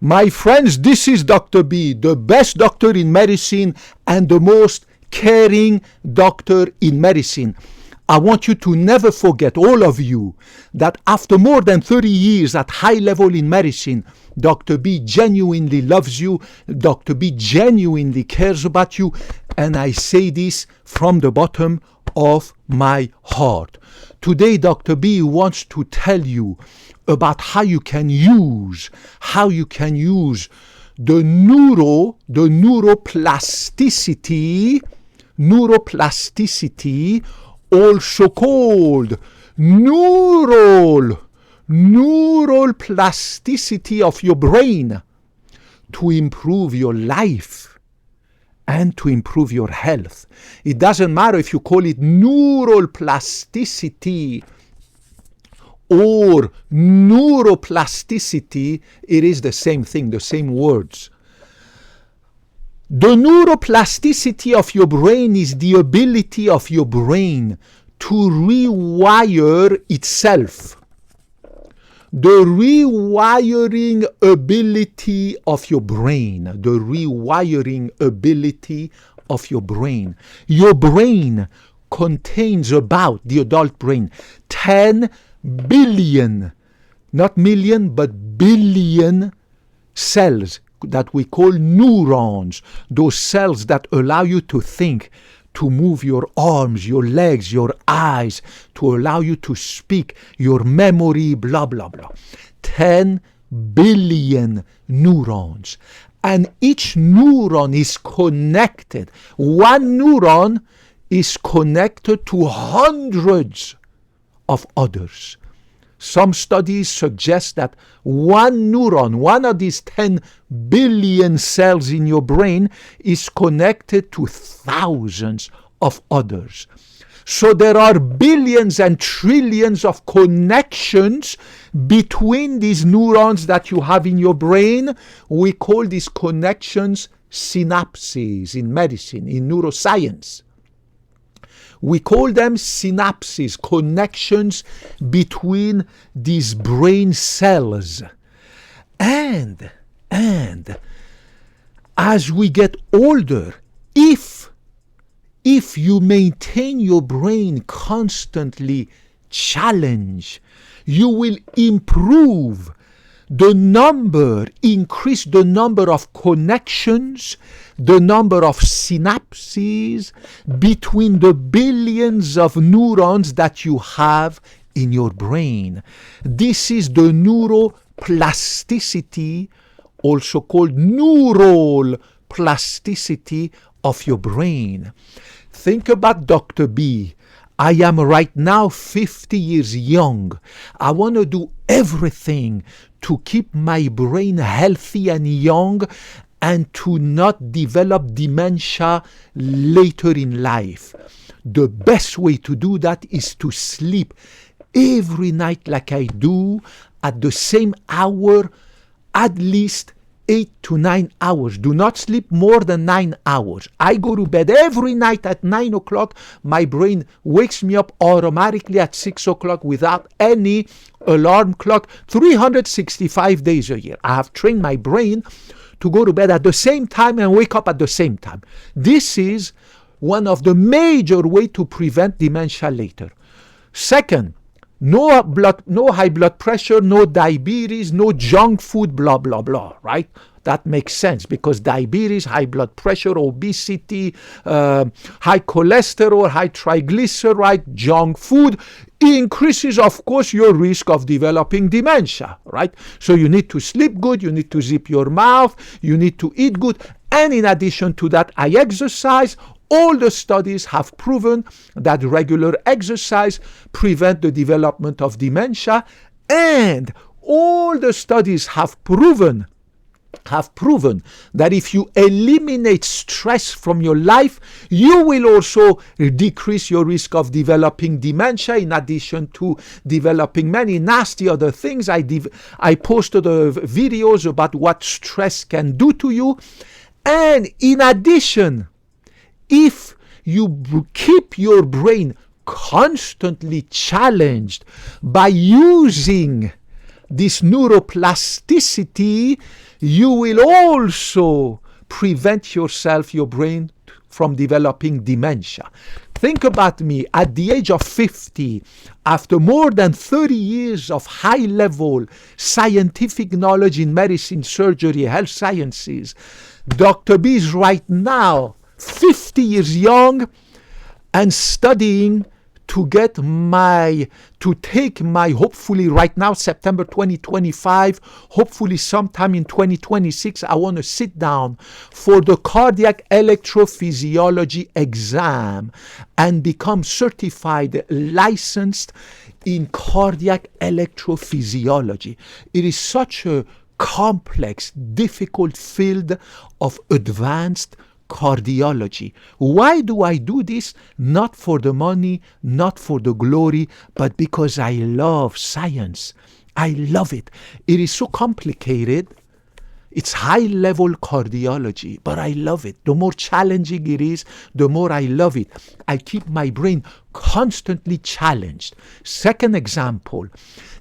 My friends, this is Dr. B, the best doctor in medicine and the most caring doctor in medicine. I want you to never forget, all of you, that after more than 30 years at high level in medicine, Dr. B genuinely loves you, Dr. B genuinely cares about you, and I say this from the bottom of my heart. Today, Dr. B wants to tell you about how you can use the neuroplasticity, also called neural plasticity of your brain, to improve your life and to improve your health. It doesn't matter if you call it neural plasticity or neuroplasticity, it is the same thing, the same words. The neuroplasticity of your brain is the ability of your brain to rewire itself. The rewiring ability of your brain. The rewiring ability of your brain. Your brain contains about, the adult brain, 10 billion, not million, but billion cells that we call neurons. Those cells that allow you to think, to move your arms, your legs, your eyes, to allow you to speak, your memory, blah, blah, blah. 10 billion neurons. And each neuron is connected. One neuron is connected to hundreds of others. Some studies suggest that one neuron, one of these 10 billion cells in your brain, is connected to thousands of others. So there are billions and trillions of connections between these neurons that you have in your brain. We call these connections synapses in medicine, in neuroscience. We call them synapses, connections between these brain cells. And as we get older, if you maintain your brain constantly challenged, you will improve the number, increase the number of connections, the number of synapses between the billions of neurons that you have in your brain. This is the neuroplasticity, also called neural plasticity of your brain. Think about Dr. B. I am right now 50 years young. I want to do everything to keep my brain healthy and young and to not develop dementia later in life. The best way to do that is to sleep every night like I do at the same hour, at least 8 to 9 hours. Do not sleep more than 9 hours. I go to bed every night at 9 o'clock. My brain wakes me up automatically at 6 o'clock without any alarm clock, 365 days a year. I have trained my brain to go to bed at the same time and wake up at the same time. This is one of the major ways to prevent dementia later. Second, no high blood pressure, no diabetes, no junk food, blah, blah, blah, right? That makes sense because diabetes, high blood pressure, obesity, high cholesterol, high triglyceride, junk food increases, of course, your risk of developing dementia, right? So you need to sleep good, you need to zip your mouth, you need to eat good, and in addition to that, I exercise. All the studies have proven that regular exercise prevents the development of dementia, and all the studies have proven that if you eliminate stress from your life, you will also decrease your risk of developing dementia, in addition to developing many nasty other things. I posted videos about what stress can do to you. And in addition, if you keep your brain constantly challenged by using this neuroplasticity, you will also prevent yourself, your brain, from developing dementia. Think about me, at the age of 50, after more than 30 years of high-level scientific knowledge in medicine, surgery, health sciences, Dr. B is right now 50 years young and studying to take my, hopefully right now, September 2025, hopefully sometime in 2026, I want to sit down for the cardiac electrophysiology exam and become certified, licensed in cardiac electrophysiology. It is such a complex, difficult field of advanced cardiology. Why do I do this? Not for the money, not for the glory, but because I love science. I love it. It is so complicated. It's high-level cardiology, but I love it. The more challenging it is, the more I love it. I keep my brain constantly challenged. Second example,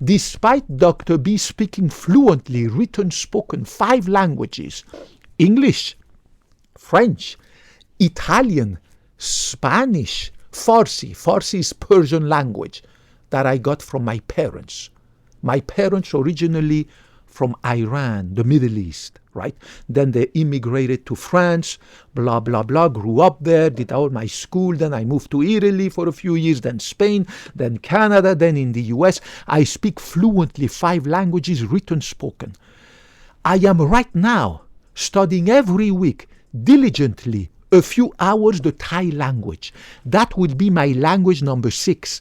despite Dr. B speaking fluently, written, spoken, 5 languages, English, French, Italian, Spanish, Farsi. Farsi is Persian language that I got from my parents. My parents originally from Iran, the Middle East, right? Then they immigrated to France, blah, blah, blah, grew up there, did all my school. Then I moved to Italy for a few years, then Spain, then Canada, then in the US. I speak fluently 5 languages, written, spoken. I am right now studying every week diligently a few hours the Thai language. That would be my language number 6.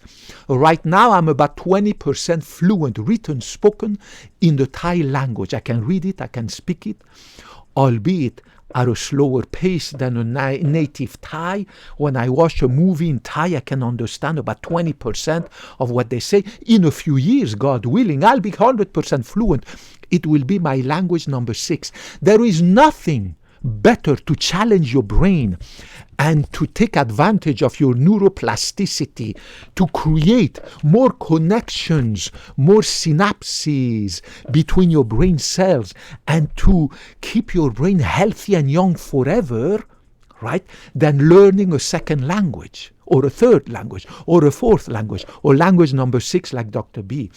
Right now I'm about 20% fluent, written, spoken in the Thai language. I can read it, I can speak it, albeit at a slower pace than a native Thai. When I watch a movie in Thai, I can understand about 20% of what they say. In a few years, God willing, I'll be 100% fluent. It will be my language number 6. There is nothing better to challenge your brain and to take advantage of your neuroplasticity, to create more connections, more synapses between your brain cells, and to keep your brain healthy and young forever, right, than learning a second language, or a third language, or a fourth language, or language number 6 like Dr. B.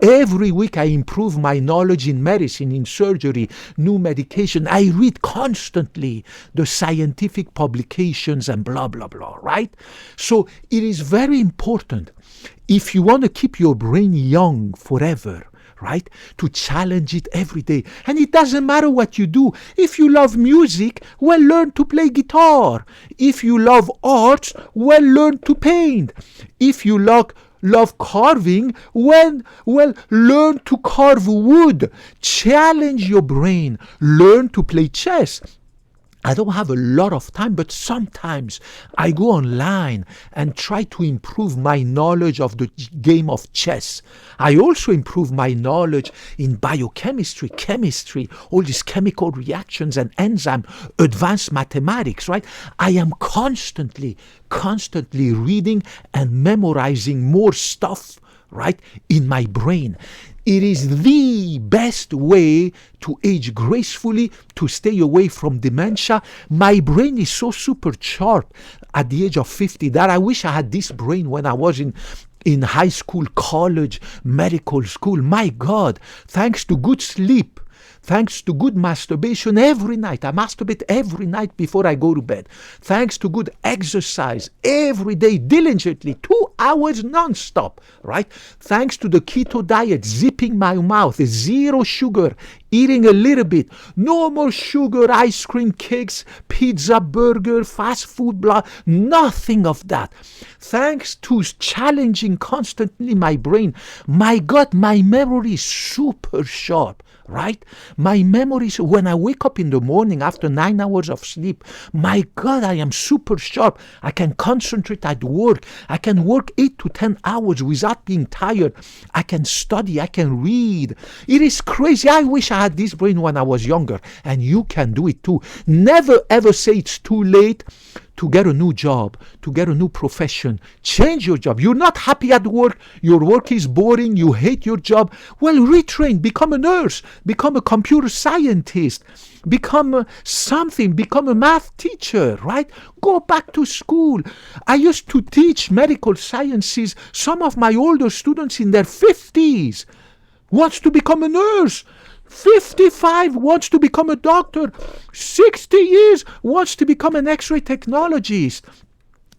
Every week I improve my knowledge in medicine, in surgery, new medication. I read constantly the scientific publications and blah, blah, blah, right? So it is very important, if you want to keep your brain young forever, right, to challenge it every day. And it doesn't matter what you do. If you love music, well, learn to play guitar. If you love arts, well, learn to paint. If you love carving, well, learn to carve wood. Challenge your brain. Learn to play chess. I don't have a lot of time, but sometimes I go online and try to improve my knowledge of the game of chess. I also improve my knowledge in biochemistry, chemistry, all these chemical reactions and enzyme, advanced mathematics, right? I am constantly reading and memorizing more stuff, right, in my brain. It is the best way to age gracefully, to stay away from dementia. My brain is so super sharp at the age of 50 that I wish I had this brain when I was in high school, college, medical school. My God, thanks to good sleep, thanks to good masturbation every night. I masturbate every night before I go to bed. Thanks to good exercise every day, diligently, 2 hours non-stop, right? Thanks to the keto diet, zipping my mouth, 0 sugar, eating a little bit, no more sugar, ice cream, cakes, pizza, burger, fast food, blah, nothing of that. Thanks to challenging constantly my brain, my God, my memory is super sharp. Right? My memories, when I wake up in the morning after 9 hours of sleep, my God, I am super sharp. I can concentrate at work. I can work 8 to 10 hours without being tired. I can study. I can read. It is crazy. I wish I had this brain when I was younger. And you can do it too. Never ever say it's too late to get a new job, to get a new profession. Change your job. You're not happy at work. Your work is boring. You hate your job. Well, retrain. Become a nurse. Become a computer scientist. Become something. Become a math teacher, right? Go back to school. I used to teach medical sciences. Some of my older students in their 50s wants to become a nurse. 55 wants to become a doctor. 60 years wants to become an X-ray technologist.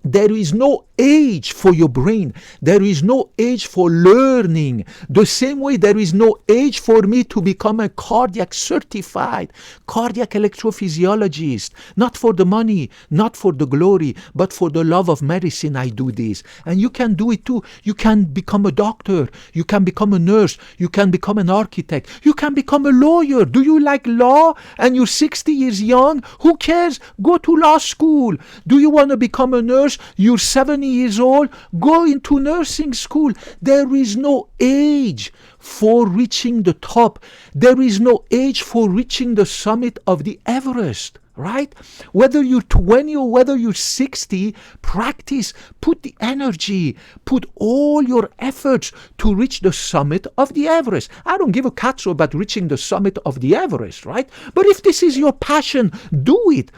There is no age for your brain. There is no age for learning. The same way there is no age for me to become a cardiac certified, cardiac electrophysiologist. Not for the money, not for the glory, but for the love of medicine I do this. And you can do it too. You can become a doctor. You can become a nurse. You can become an architect. You can become a lawyer. Do you like law and you're 60 years young? Who cares? Go to law school. Do you want to become a nurse? You're 70 years old, go into nursing school. There is no age for reaching the top. There is no age for reaching the summit of the Everest, right? Whether you're 20 or whether you're 60, practice, put the energy, put all your efforts to reach the summit of the Everest. I don't give a cat's about reaching the summit of the Everest, right? But if this is your passion, do it.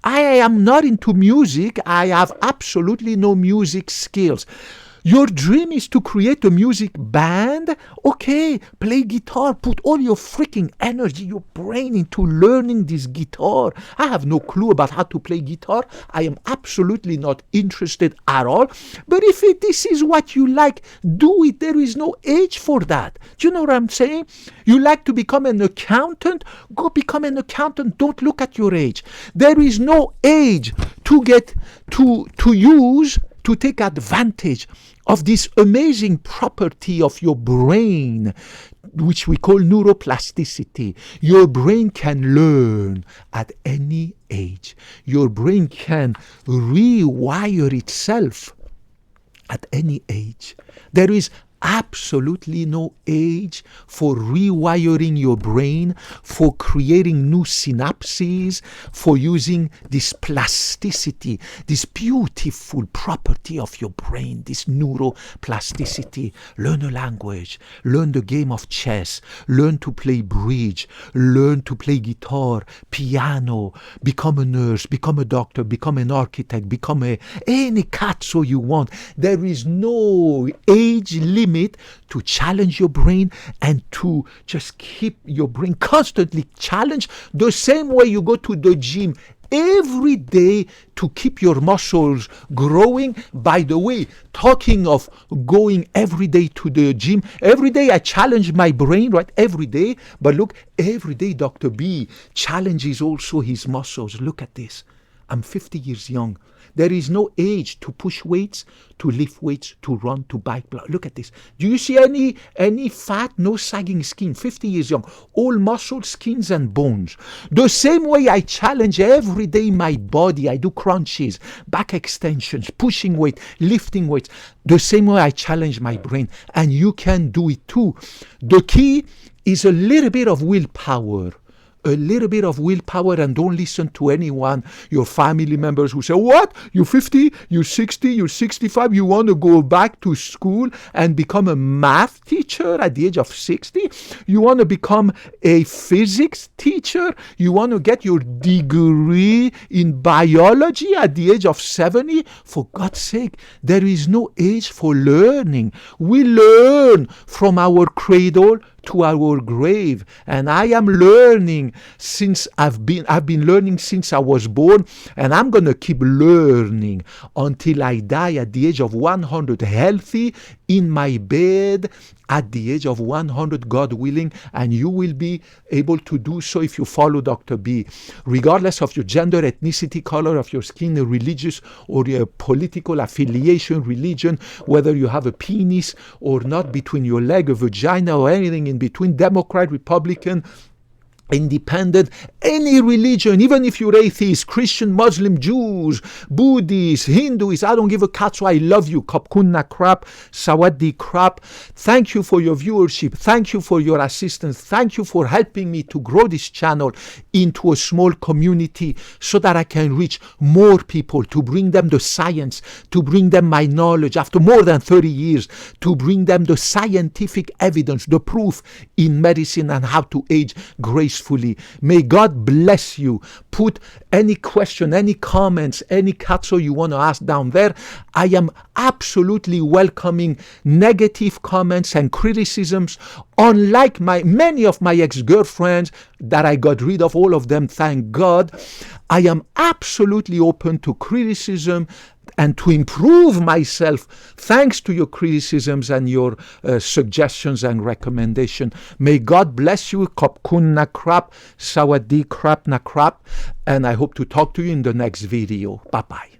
I am not into music. I have absolutely no music skills. Your dream is to create a music band? Okay, play guitar. Put all your freaking energy, your brain into learning this guitar. I have no clue about how to play guitar. I am absolutely not interested at all. But if this is what you like, do it. There is no age for that. Do you know what I'm saying? You like to become an accountant? Go become an accountant. Don't look at your age. There is no age to get to use to take advantage of this amazing property of your brain, which we call neuroplasticity. Your brain can learn at any age. Your brain can rewire itself at any age. There is absolutely no age for rewiring your brain, for creating new synapses, for using this plasticity, this beautiful property of your brain, this neuroplasticity. Learn a language, learn the game of chess, learn to play bridge, learn to play guitar, piano, become a nurse, become a doctor, become an architect, become any cazzo you want. There is no age limit to challenge your brain and to just keep your brain constantly challenged, the same way you go to the gym every day to keep your muscles growing. By the way, talking of going every day to the gym, every day I challenge my brain, right? Every day. But look, every day Dr. B challenges also his muscles. Look at this. I'm 50 years young. There is no age to push weights, to lift weights, to run, to bike. Look at this. Do you see any fat, no sagging skin? 50 years young. All muscle, skins, and bones. The same way I challenge every day my body. I do crunches, back extensions, pushing weight, lifting weights. The same way I challenge my brain. And you can do it too. The key is a little bit of willpower. A little bit of willpower, and don't listen to anyone, your family members who say, what? You're 50, you're 60, you're 65, you want to go back to school and become a math teacher at the age of 60? You want to become a physics teacher? You want to get your degree in biology at the age of 70? For God's sake, there is no age for learning. We learn from our cradle to our grave, and I am learning since I've been learning since I was born, and I'm gonna keep learning until I die at the age of 100, healthy in my bed at the age of 100, God willing, and you will be able to do so if you follow Dr. B. Regardless of your gender, ethnicity, color of your skin, religious or political affiliation, religion, whether you have a penis or not between your leg, a vagina, or anything in between, Democrat, Republican, independent, any religion, even if you're atheist, Christian, Muslim, Jews, Buddhists, Hindus, I don't give a cat, so I love you. Kapkunna krap, sawaddi krap. Thank you for your viewership. Thank you for your assistance. Thank you for helping me to grow this channel into a small community so that I can reach more people, to bring them the science, to bring them my knowledge after more than 30 years, to bring them the scientific evidence, the proof in medicine and how to age gracefully. May God bless you. Put any question, any comments, any katso you want to ask down there. I am absolutely welcoming negative comments and criticisms. Unlike many of my ex-girlfriends that I got rid of, all of them, thank God, I am absolutely open to criticism and to improve myself thanks to your criticisms and your suggestions and recommendations. May God bless you. Kopkun na krap, sawadee krap na krap, and I hope to talk to you in the next video. Bye-bye.